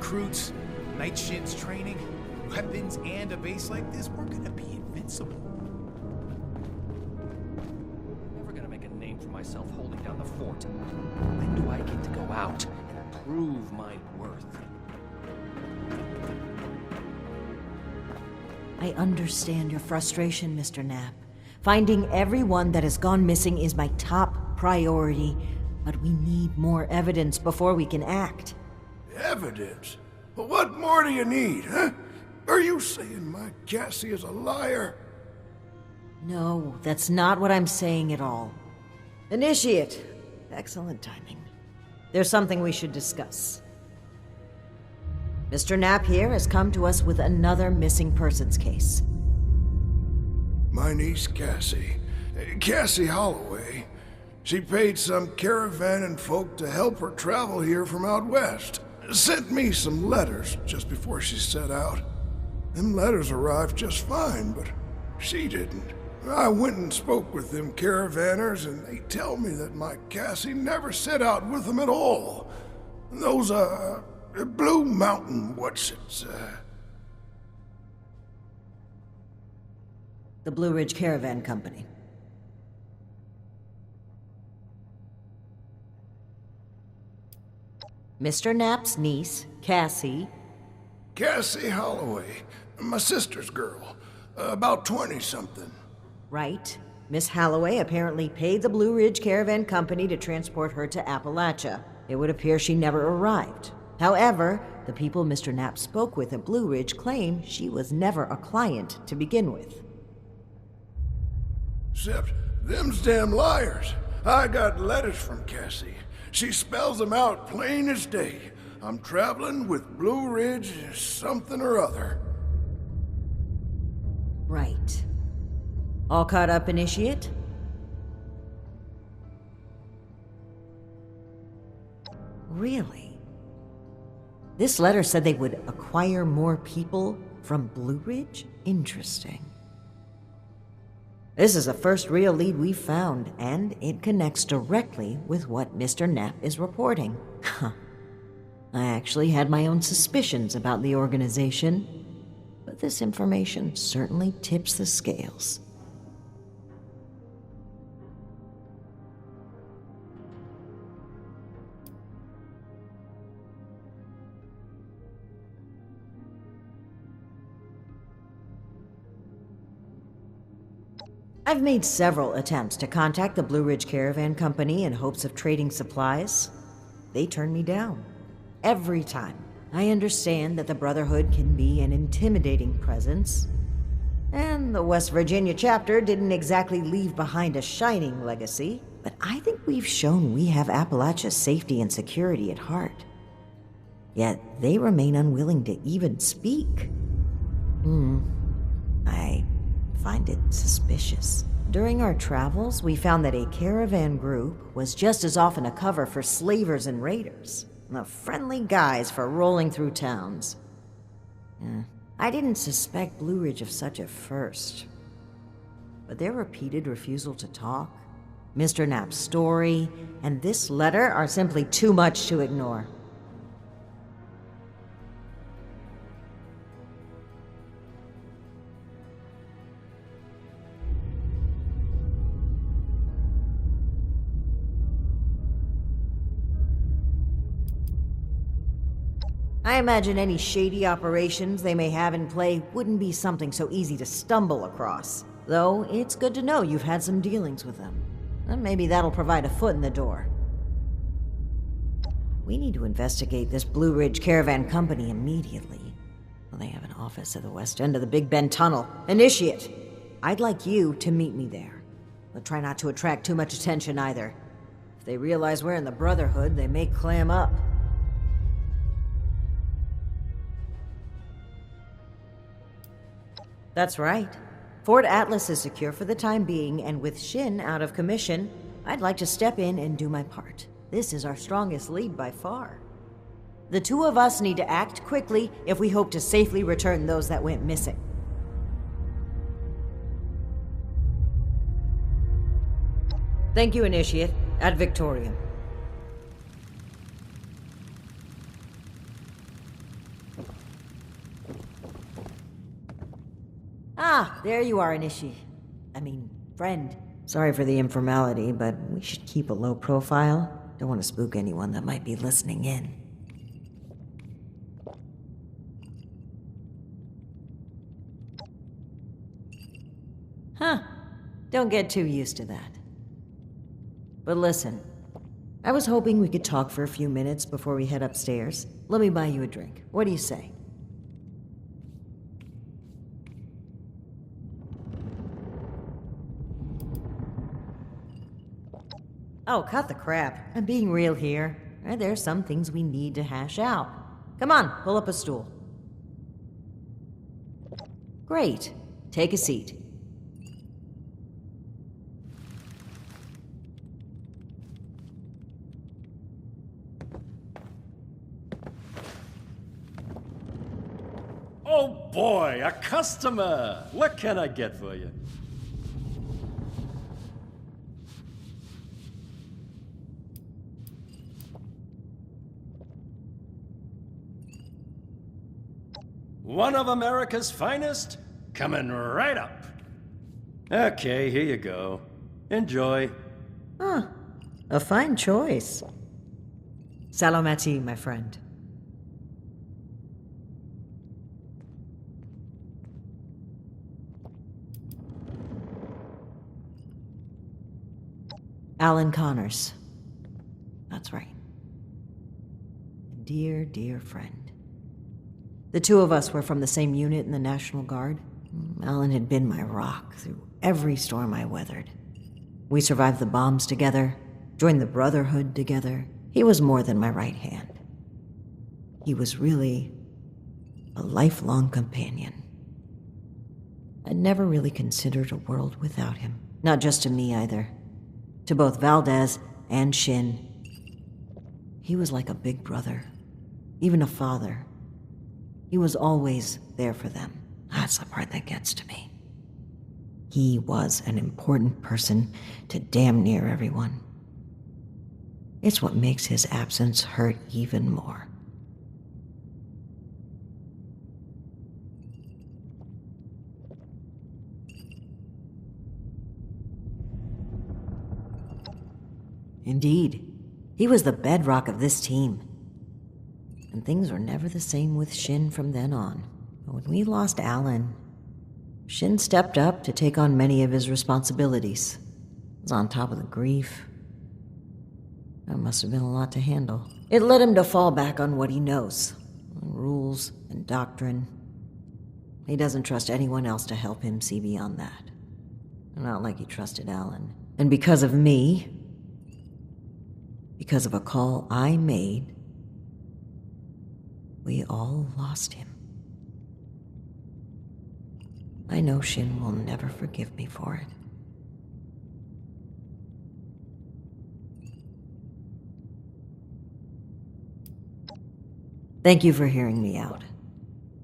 recruits, night shifts training, weapons, and a base like this, we're gonna be invincible. I'm never gonna make a name for myself holding down the fort. When do I get to go out and prove my worth? I understand your frustration, Mr. Knapp. Finding everyone that has gone missing is my top priority, but we need more evidence before we can act. Evidence? Well, what more do you need, huh? Are you saying my Cassie is a liar? No, that's not what I'm saying at all. Initiate. Excellent timing. There's something we should discuss. Mr. Knapp here has come to us with another missing persons case. My niece Cassie. Cassie Holloway. She paid some caravan and folk to help her travel here from out west. Sent me some letters just before she set out. Them letters arrived just fine, but she didn't. I went and spoke with them caravanners, and they tell me that my Cassie never set out with them at all. Those, Blue Mountain, The Blue Ridge Caravan Company. Mr. Knapp's niece, Cassie. Cassie Holloway, my sister's girl, about 20-something. Right. Miss Holloway apparently paid the Blue Ridge Caravan Company to transport her to Appalachia. It would appear she never arrived. However, the people Mr. Knapp spoke with at Blue Ridge claim she was never a client to begin with. Except them's damn liars. I got letters from Cassie. She spells them out plain as day. I'm traveling with Blue Ridge something or other. Right. All caught up, Initiate? Really? This letter said they would acquire more people from Blue Ridge? Interesting. This is the first real lead we've found, and it connects directly with what Mr. Knapp is reporting. I actually had my own suspicions about the organization, but this information certainly tips the scales. I've made several attempts to contact the Blue Ridge Caravan Company in hopes of trading supplies. They turned me down. Every time. I understand that the Brotherhood can be an intimidating presence, and the West Virginia chapter didn't exactly leave behind a shining legacy, but I think we've shown we have Appalachia's safety and security at heart. Yet they remain unwilling to even speak. I find it suspicious. During our travels, we found that a caravan group was just as often a cover for slavers and raiders, the friendly guys for rolling through towns. I didn't suspect Blue Ridge of such at first, but their repeated refusal to talk, Mr. Knapp's story, and this letter are simply too much to ignore. I imagine any shady operations they may have in play wouldn't be something so easy to stumble across. Though, it's good to know you've had some dealings with them. And maybe that'll provide a foot in the door. We need to investigate this Blue Ridge Caravan Company immediately. Well, they have an office at the west end of the Big Bend Tunnel. Initiate! I'd like you to meet me there. But try not to attract too much attention either. If they realize we're in the Brotherhood, they may clam up. That's right. Fort Atlas is secure for the time being, and with Shin out of commission, I'd like to step in and do my part. This is our strongest lead by far. The two of us need to act quickly if we hope to safely return those that went missing. Thank you, Initiate. Ad Victoriam. Ah, there you are, friend. Sorry for the informality, but we should keep a low profile. Don't want to spook anyone that might be listening in. Huh. Don't get too used to that. But listen, I was hoping we could talk for a few minutes before we head upstairs. Let me buy you a drink. What do you say? Oh, cut the crap. I'm being real here. There's some things we need to hash out. Come on, pull up a stool. Great. Take a seat. Oh boy, a customer! What can I get for you? One of America's finest? Coming right up. Okay, here you go. Enjoy. Huh. A fine choice. Salomati, my friend. Alan Connors. That's right. Dear, dear friend. The two of us were from the same unit in the National Guard. Alan had been my rock through every storm I weathered. We survived the bombs together, joined the Brotherhood together. He was more than my right hand. He was really a lifelong companion. I'd never really considered a world without him. Not just to me either. To both Valdez and Shin. He was like a big brother, even a father. He was always there for them. That's the part that gets to me. He was an important person to damn near everyone. It's what makes his absence hurt even more. Indeed, he was the bedrock of this team. And things were never the same with Shin from then on. But when we lost Alan, Shin stepped up to take on many of his responsibilities. He was on top of the grief. That must have been a lot to handle. It led him to fall back on what he knows. Rules and doctrine. He doesn't trust anyone else to help him see beyond that. Not like he trusted Alan. And because of me, because of a call I made, we all lost him. I know Shin will never forgive me for it. Thank you for hearing me out.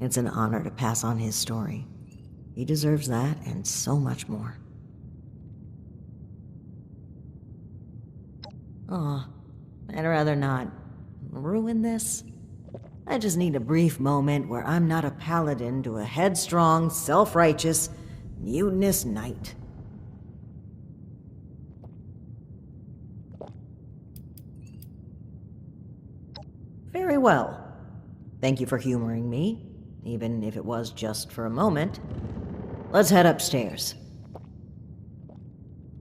It's an honor to pass on his story. He deserves that and so much more. Aw, I'd rather not ruin this. I just need a brief moment where I'm not a paladin to a headstrong, self-righteous, mutinous knight. Very well. Thank you for humoring me, even if it was just for a moment. Let's head upstairs.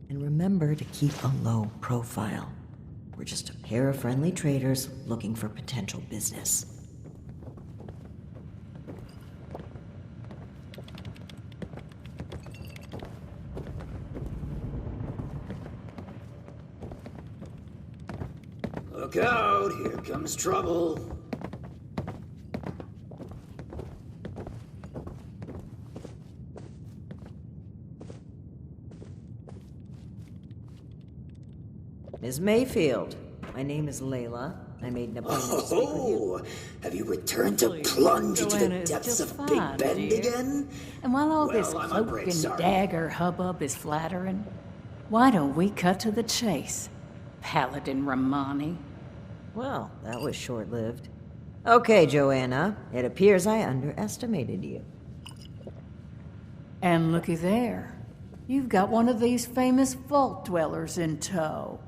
And remember to keep a low profile. We're just a pair of friendly traders looking for potential business. Look out, here comes trouble. Ms. Mayfield, my name is Layla. I made an appointment to speak with you. Oh, have you returned to plunge into the depths of Big Bend again? And while all this Well, I'm cloak afraid and sorry. dagger hubbub is flattering, why don't we cut to the chase, Paladin Romani? Well, that was short-lived. Okay, Joanna, it appears I underestimated you. And looky there. You've got one of these famous vault dwellers in tow.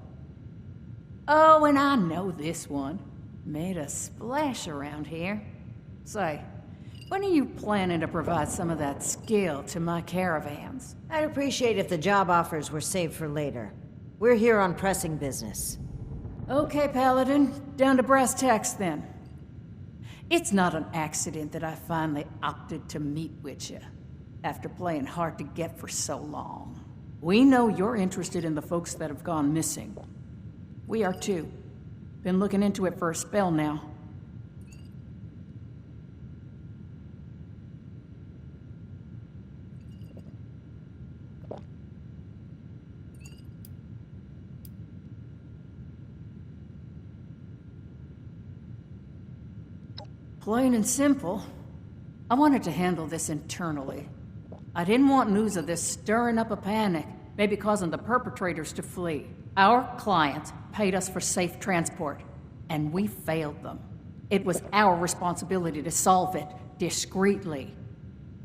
Oh, and I know this one. Made a splash around here. Say, when are you planning to provide some of that skill to my caravans? I'd appreciate if the job offers were saved for later. We're here on pressing business. Okay, Paladin. Down to brass tacks, then. It's not an accident that I finally opted to meet with you, after playing hard to get for so long. We know you're interested in the folks that have gone missing. We are too. Been looking into it for a spell now. Plain and simple, I wanted to handle this internally. I didn't want news of this stirring up a panic, maybe causing the perpetrators to flee. Our clients paid us for safe transport, and we failed them. It was our responsibility to solve it discreetly.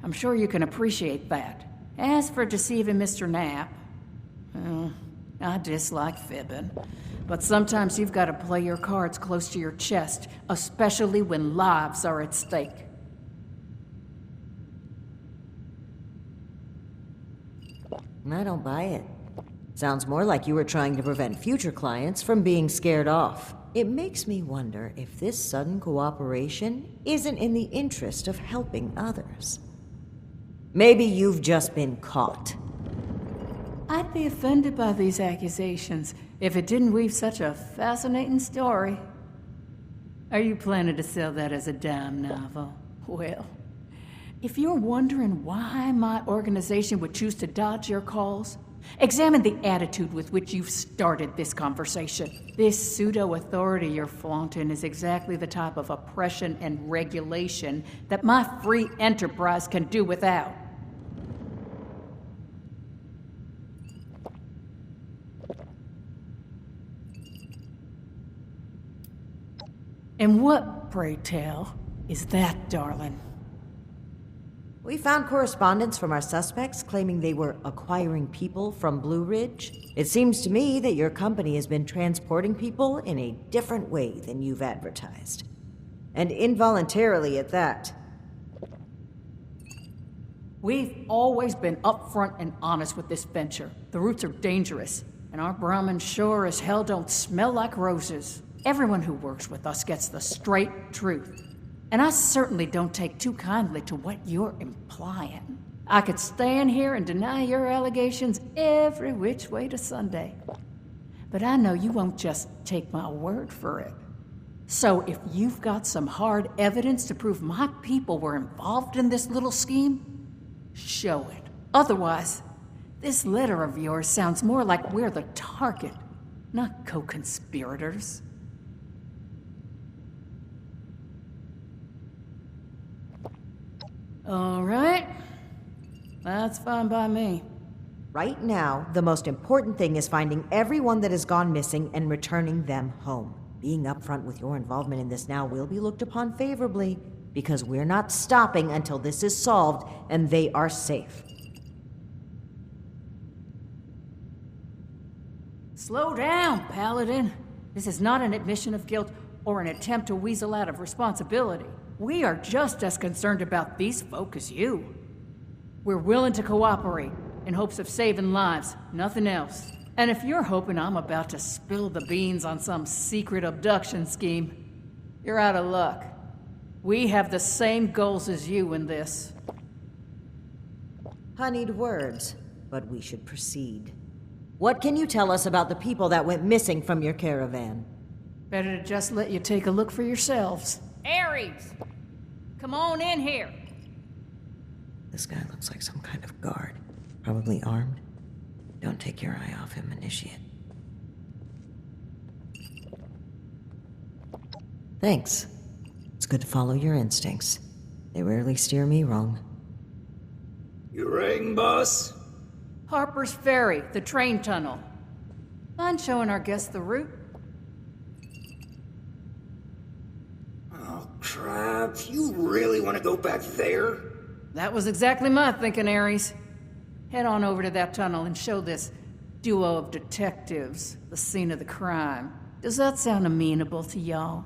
I'm sure you can appreciate that. As for deceiving Mr. Knapp, I dislike fibbing. But sometimes you've got to play your cards close to your chest, especially when lives are at stake. I don't buy it. Sounds more like you were trying to prevent future clients from being scared off. It makes me wonder if this sudden cooperation isn't in the interest of helping others. Maybe you've just been caught. I'd be offended by these accusations if it didn't weave such a fascinating story. Are you planning to sell that as a dime novel? Well, if you're wondering why my organization would choose to dodge your calls, examine the attitude with which you've started this conversation. This pseudo-authority you're flaunting is exactly the type of oppression and regulation that my free enterprise can do without. And what, pray tell, is that, darling? We found correspondence from our suspects claiming they were acquiring people from Blue Ridge. It seems to me that your company has been transporting people in a different way than you've advertised. And involuntarily at that. We've always been upfront and honest with this venture. The routes are dangerous, and our Brahmins sure as hell don't smell like roses. Everyone who works with us gets the straight truth. And I certainly don't take too kindly to what you're implying. I could stand here and deny your allegations every which way to Sunday. But I know you won't just take my word for it. So if you've got some hard evidence to prove my people were involved in this little scheme, show it. Otherwise, this letter of yours sounds more like we're the target, not co-conspirators. All right. That's fine by me. Right now, the most important thing is finding everyone that has gone missing and returning them home. Being upfront with your involvement in this now will be looked upon favorably, because we're not stopping until this is solved and they are safe. Slow down, Paladin. This is not an admission of guilt or an attempt to weasel out of responsibility. We are just as concerned about these folk as you. We're willing to cooperate in hopes of saving lives, nothing else. And if you're hoping I'm about to spill the beans on some secret abduction scheme, you're out of luck. We have the same goals as you in this. Honeyed words, but we should proceed. What can you tell us about the people that went missing from your caravan? Better to just let you take a look for yourselves. Ares! Come on in here! This guy looks like some kind of guard. Probably armed. Don't take your eye off him, Initiate. Thanks. It's good to follow your instincts. They rarely steer me wrong. You rang, boss? Harper's Ferry, the train tunnel. Mind showing our guests the route? Oh, crap. You really want to go back there? That was exactly my thinking, Ares. Head on over to that tunnel and show this duo of detectives the scene of the crime. Does that sound amenable to y'all?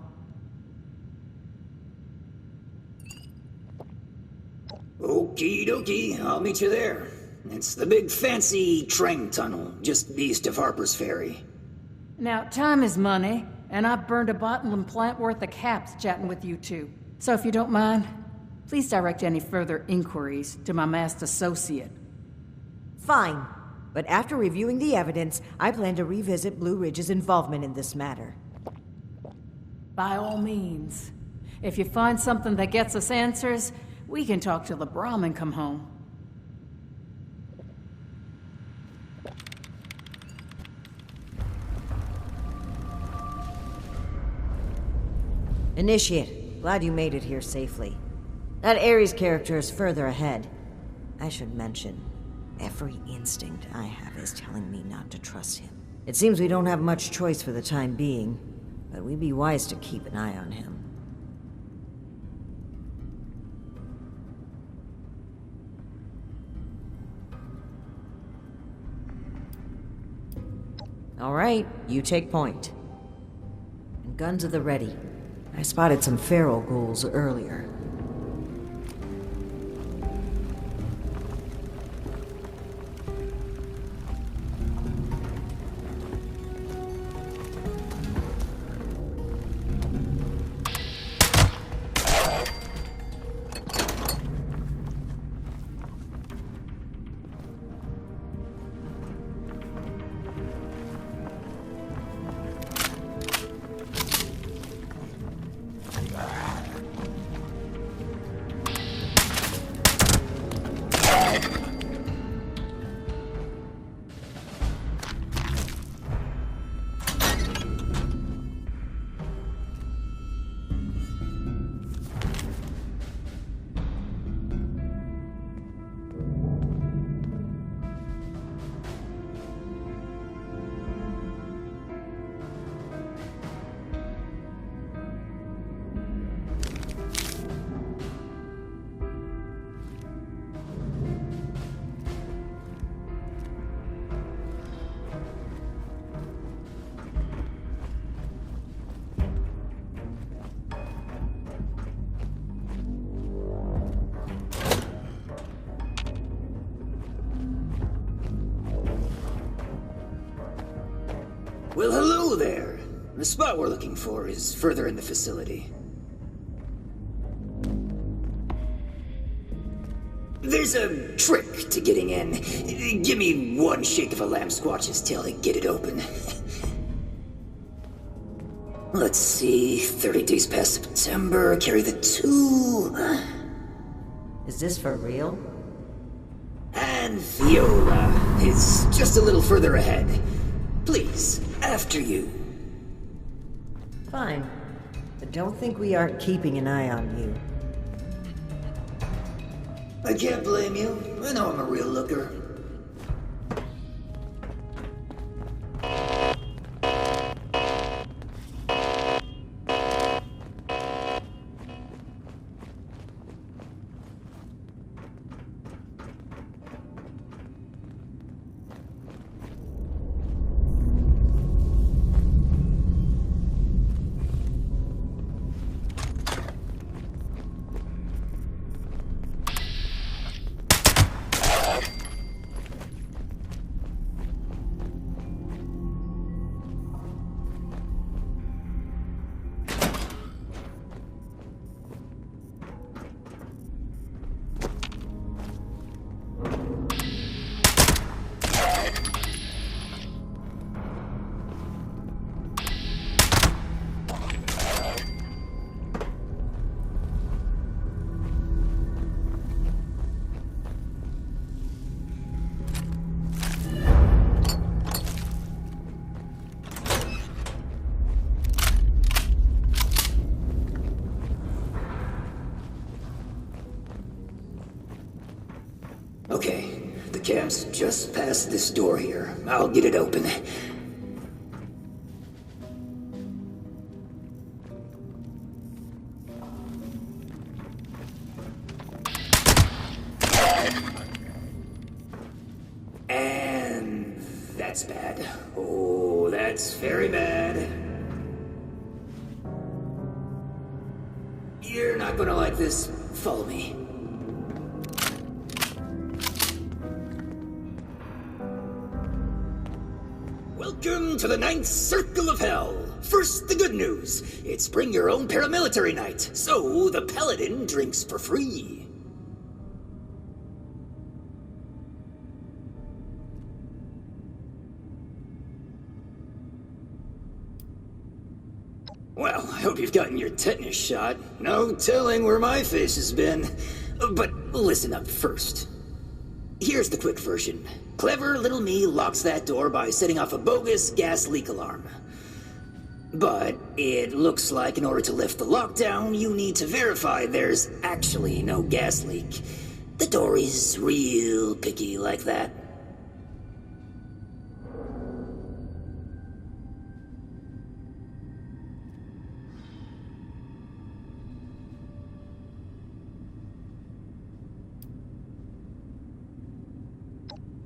Okie dokie, I'll meet you there. It's the big fancy train tunnel, just east of Harper's Ferry. Now, time is money, and I've burned a bottle and plant worth of caps chatting with you two. So if you don't mind, please direct any further inquiries to my masked associate. Fine. But after reviewing the evidence, I plan to revisit Blue Ridge's involvement in this matter. By all means. If you find something that gets us answers, we can talk till the Brahmin come home. Initiate, glad you made it here safely. That Ares character is further ahead. I should mention, every instinct I have is telling me not to trust him. It seems we don't have much choice for the time being, but we'd be wise to keep an eye on him. All right, you take point. And guns at the ready. I spotted some feral ghouls earlier. Well, hello there. The spot we're looking for is further in the facility. There's a trick to getting in. Give me one shake of a lamb squatch's tail to get it open. Let's see, 30 days past September, carry the 2. Is this for real? And Viola is just a little further ahead. Please, after you. Fine. But don't think we aren't keeping an eye on you. I can't blame you. I know I'm a real looker. Okay, the camp's just past this door here. I'll get it open. And that's bad. Oh, that's very bad. You're not gonna like this. Follow me. Welcome to the 9th Circle of Hell. First, the good news. It's bring your own paramilitary night, so the paladin drinks for free. Well, I hope you've gotten your tetanus shot. No telling where my face has been. But listen up first. Here's the quick version. Clever little me locks that door by setting off a bogus gas leak alarm. But it looks like in order to lift the lockdown, you need to verify there's actually no gas leak. The door is real picky like that.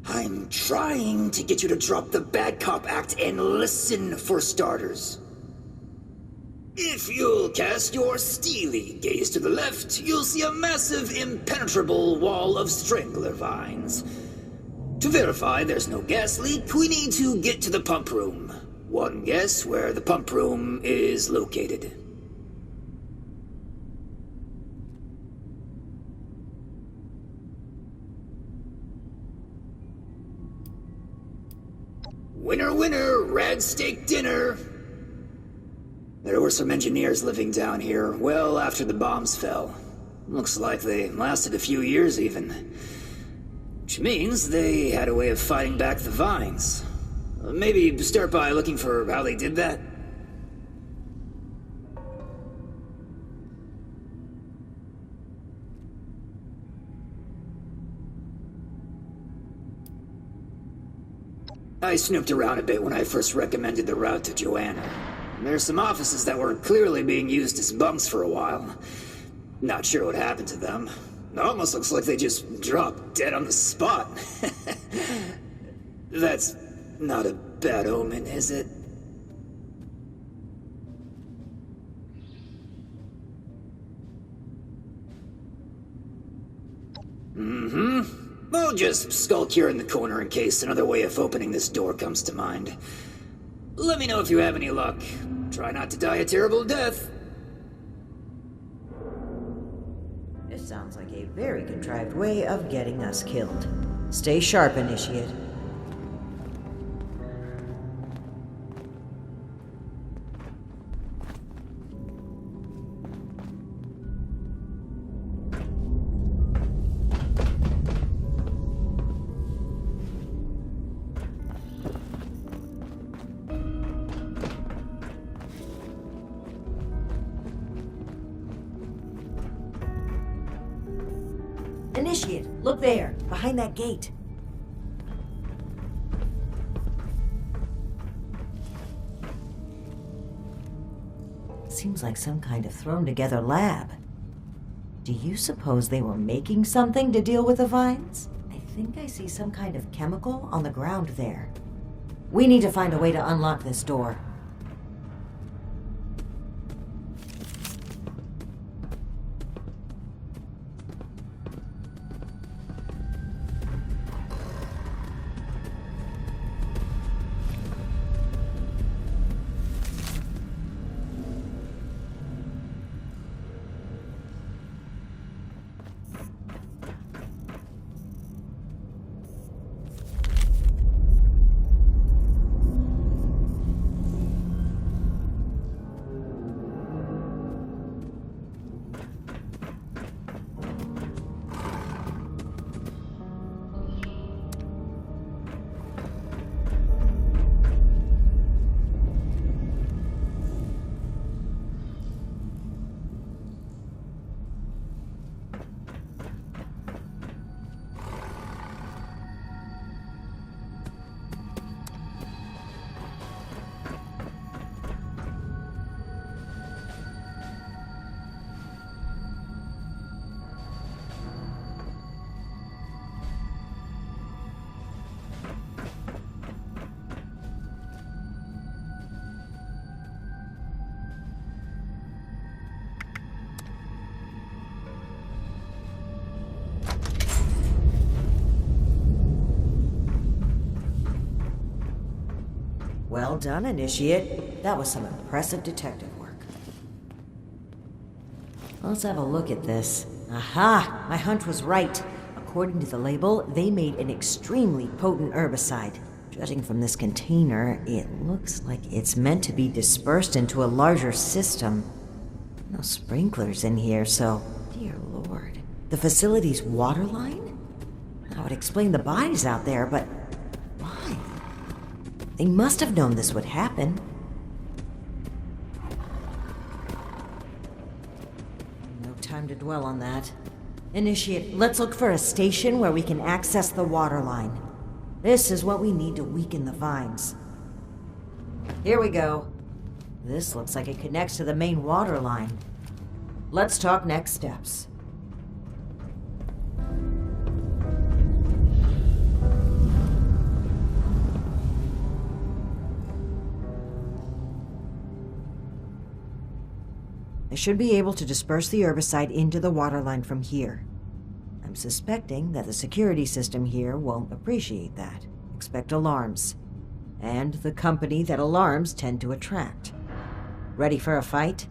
I'm trying to get you to drop the bad cop act and listen for starters. If you'll cast your steely gaze to the left, you'll see a massive, impenetrable wall of strangler vines. To verify there's no gas leak, we need to get to the pump room. One guess where the pump room is located. Winner, winner, rad steak dinner. There were some engineers living down here well after the bombs fell. Looks like they lasted a few years even. Which means they had a way of fighting back the vines. Maybe start by looking for how they did that. I snooped around a bit when I first recommended the route to Joanna. There's some offices that were clearly being used as bunks for a while. Not sure what happened to them. It almost looks like they just dropped dead on the spot. That's not a bad omen, is it? We'll just skulk here in the corner in case another way of opening this door comes to mind. Let me know if you have any luck. Try not to die a terrible death. This sounds like a very contrived way of getting us killed. Stay sharp, Initiate. Initiate, look there, behind that gate. Seems like some kind of thrown-together lab. Do you suppose they were making something to deal with the vines? I think I see some kind of chemical on the ground there. We need to find a way to unlock this door. Well done, Initiate. That was some impressive detective work. Let's have a look at this. Aha! My hunch was right. According to the label, they made an extremely potent herbicide. Judging from this container, it looks like it's meant to be dispersed into a larger system. No sprinklers in here, so... Dear Lord. The facility's water line? That would explain the bodies out there, but... why? They must have known this would happen. No time to dwell on that. Initiate, let's look for a station where we can access the water line. This is what we need to weaken the vines. Here we go. This looks like it connects to the main water line. Let's talk next steps. I should be able to disperse the herbicide into the water line from here. I'm suspecting that the security system here won't appreciate that. Expect alarms. And the company that alarms tend to attract. Ready for a fight?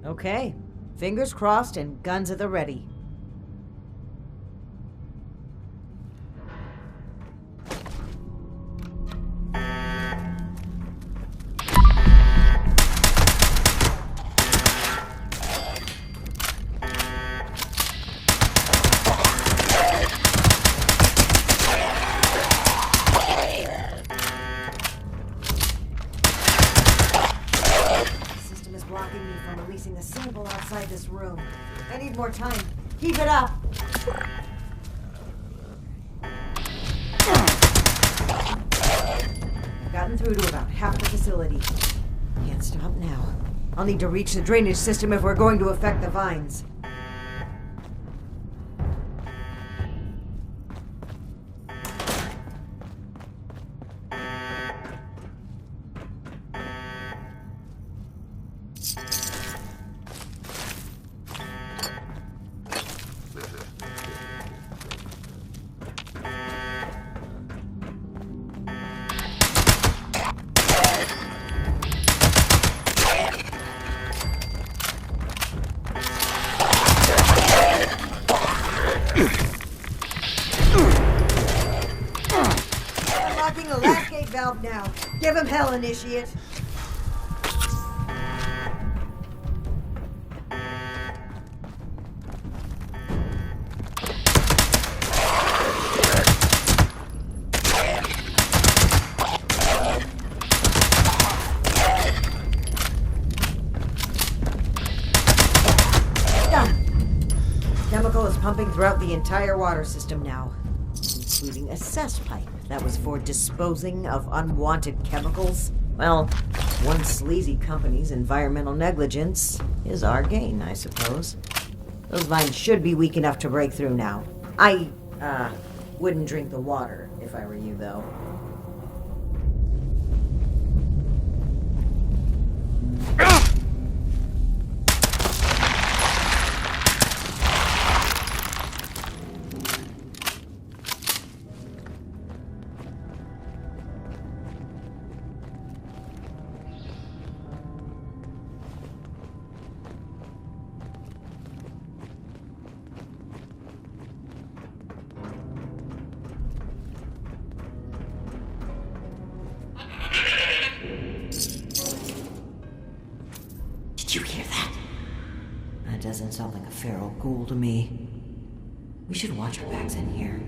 Okay. Fingers crossed and guns at the ready. A sample outside this room. I need more time. Keep it up! Gotten through to about half the facility. Can't stop now. I'll need to reach the drainage system if we're going to affect the vines. Unlocking the last gate valve now. Give him hell, Initiate. Chemical is pumping throughout the entire water system now, including a cess pipe that was for disposing of unwanted chemicals. Well, one sleazy company's environmental negligence is our gain, I suppose. Those vines should be weak enough to break through now. I, wouldn't drink the water if I were you, though. Did you hear that? That doesn't sound like a feral ghoul to me. We should watch our backs in here.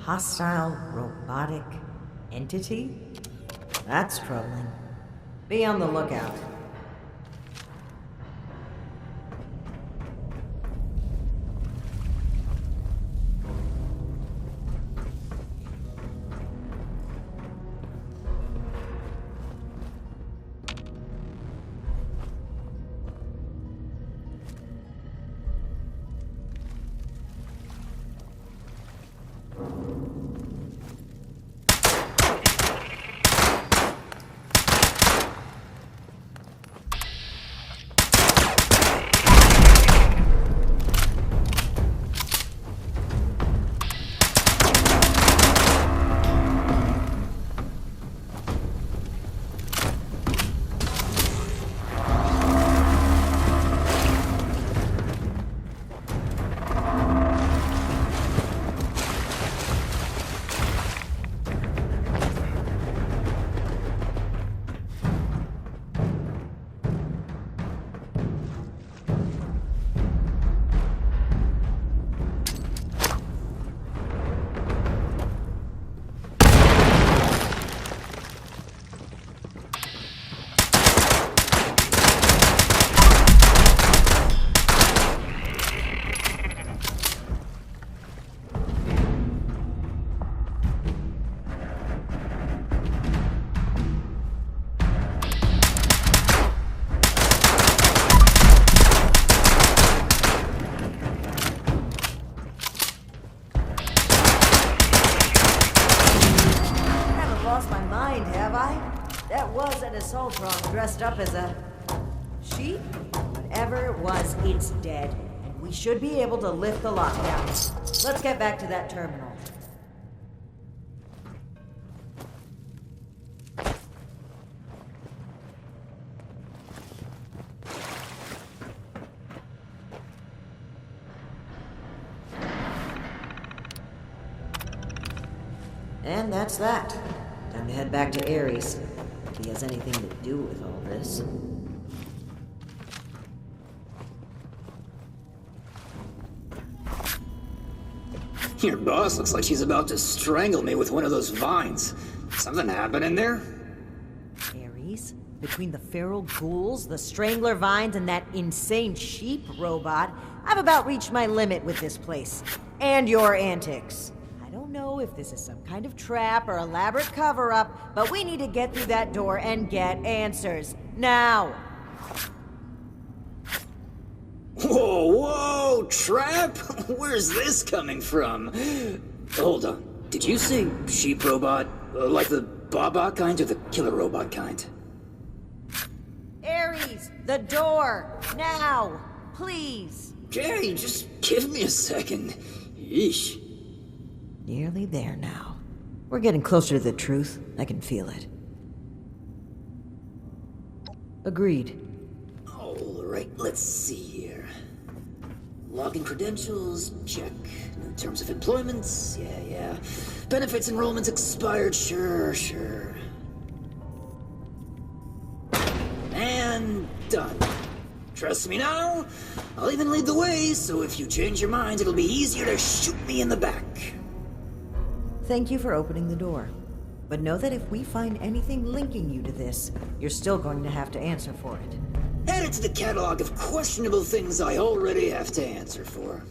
hostile robotic entity? That's troubling. Be on the lookout. Dressed up as a sheep? Whatever it was, it's dead. And we should be able to lift the lockdown. Let's get back to that terminal. And that's that. Time to head back to Ares. If he has anything to do with all this. Your boss looks like she's about to strangle me with one of those vines. Something happening there? Ares? Between the feral ghouls, the strangler vines, and that insane sheep robot, I've about reached my limit with this place. And your antics. I don't know if this is some kind of trap or elaborate cover-up, but we need to get through that door and get answers. Now! Whoa, whoa, trap? Where's this coming from? Hold on. Did you say sheep robot? Like the Baba kind or the killer robot kind? Ares, the door! Now! Please! Okay, just give me a second. Yeesh. Nearly there now. We're getting closer to the truth. I can feel it. Agreed. Alright, let's see here. Login credentials, check. New terms of employment, yeah. Benefits enrollments expired, sure. And done. Trust me now? I'll even lead the way, so if you change your mind, it'll be easier to shoot me in the back. Thank you for opening the door. But know that if we find anything linking you to this, you're still going to have to answer for it. Add it to the catalog of questionable things I already have to answer for.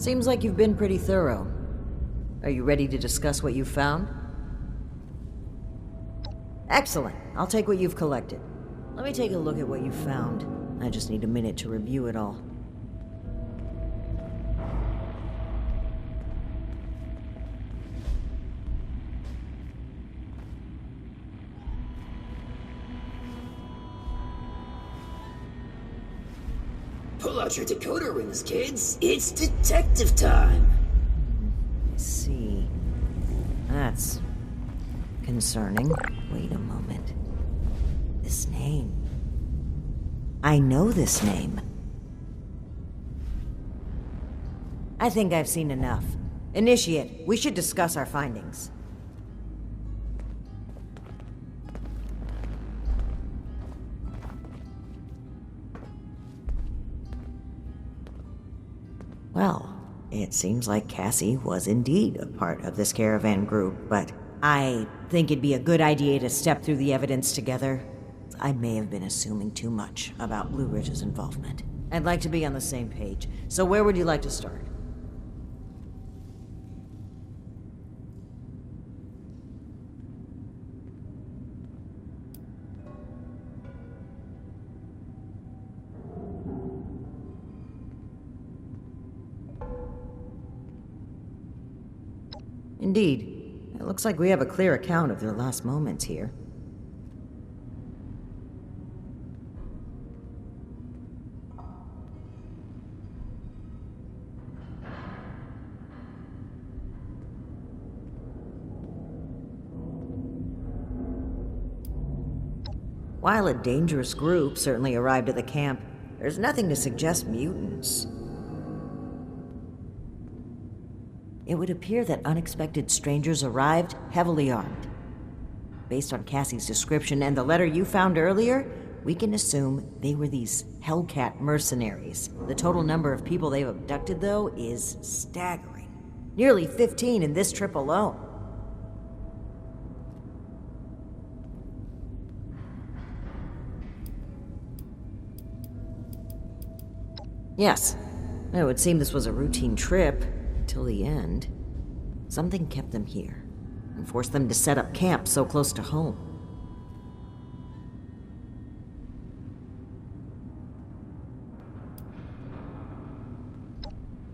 Seems like you've been pretty thorough. Are you ready to discuss what you've found? Excellent. I'll take what you've collected. Let me take a look at what you found. I just need a minute to review it all. Pull out your decoder rings, kids. It's detective time. Let's see. That's concerning. Wait a moment. This name. I know this name. I think I've seen enough. Initiate, we should discuss our findings. Well, it seems like Cassie was indeed a part of this caravan group, but I think it'd be a good idea to step through the evidence together. I may have been assuming too much about Blue Ridge's involvement. I'd like to be on the same page, so where would you like to start? Indeed. It looks like we have a clear account of their last moments here. While a dangerous group certainly arrived at the camp, there's nothing to suggest mutants. It would appear that unexpected strangers arrived heavily armed. Based on Cassie's description and the letter you found earlier, we can assume they were these Hellcat mercenaries. The total number of people they've abducted, though, is staggering. Nearly 15 in this trip alone. Yes, it would seem this was a routine trip. Till the end. Something kept them here, and forced them to set up camp so close to home.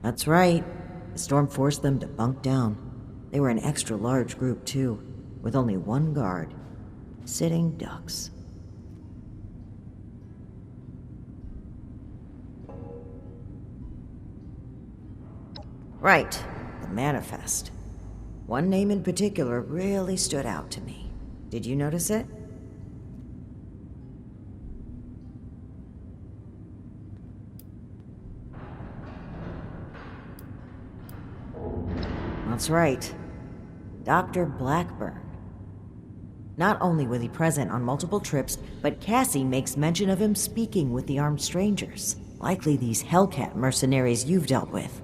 That's right. The storm forced them to bunk down. They were an extra large group, too, with only one guard. Sitting ducks. Right, the manifest. One name in particular really stood out to me. Did you notice it? That's right. Dr. Blackburn. Not only was he present on multiple trips, but Cassie makes mention of him speaking with the armed strangers. Likely these Hellcat mercenaries you've dealt with.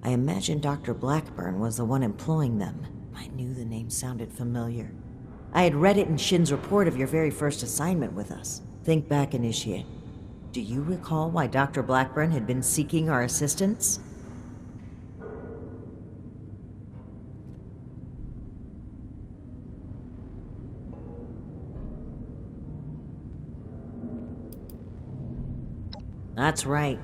I imagine Dr. Blackburn was the one employing them. I knew the name sounded familiar. I had read it in Shin's report of your very first assignment with us. Think back, Initiate. Do you recall why Dr. Blackburn had been seeking our assistance? That's right.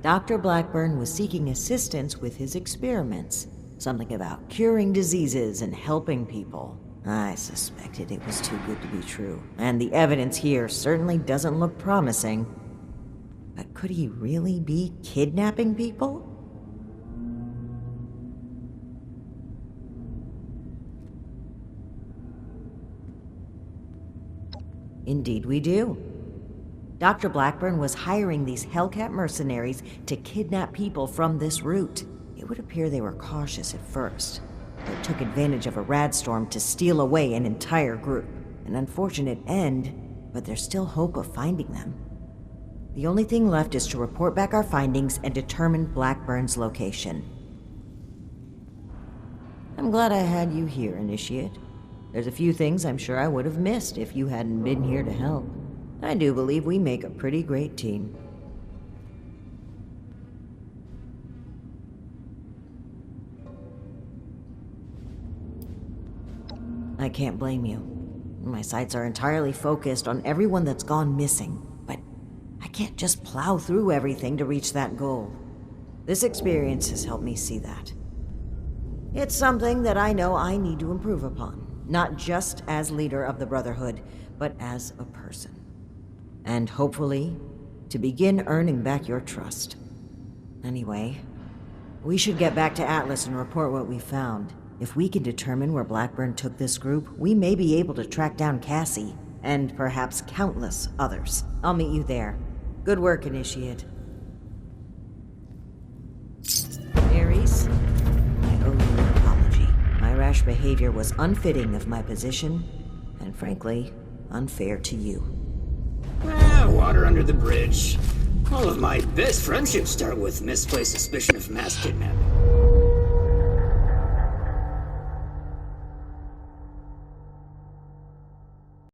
Dr. Blackburn was seeking assistance with his experiments. Something about curing diseases and helping people. I suspected it was too good to be true, and the evidence here certainly doesn't look promising. But could he really be kidnapping people? Indeed we do. Dr. Blackburn was hiring these Hellcat mercenaries to kidnap people from this route. It would appear they were cautious at first. They took advantage of a radstorm to steal away an entire group. An unfortunate end, but there's still hope of finding them. The only thing left is to report back our findings and determine Blackburn's location. I'm glad I had you here, Initiate. There's a few things I'm sure I would have missed if you hadn't been here to help. I do believe we make a pretty great team. I can't blame you. My sights are entirely focused on everyone that's gone missing, but I can't just plow through everything to reach that goal. This experience has helped me see that. It's something that I know I need to improve upon, not just as leader of the Brotherhood, but as a person. And hopefully, to begin earning back your trust. Anyway, we should get back to Atlas and report what we found. If we can determine where Blackburn took this group, we may be able to track down Cassie, and perhaps countless others. I'll meet you there. Good work, Initiate. Ares, I owe you an apology. My rash behavior was unfitting of my position, and frankly, unfair to you. Water under the bridge. All of my best friendships start with misplaced suspicion of mass kidnapping.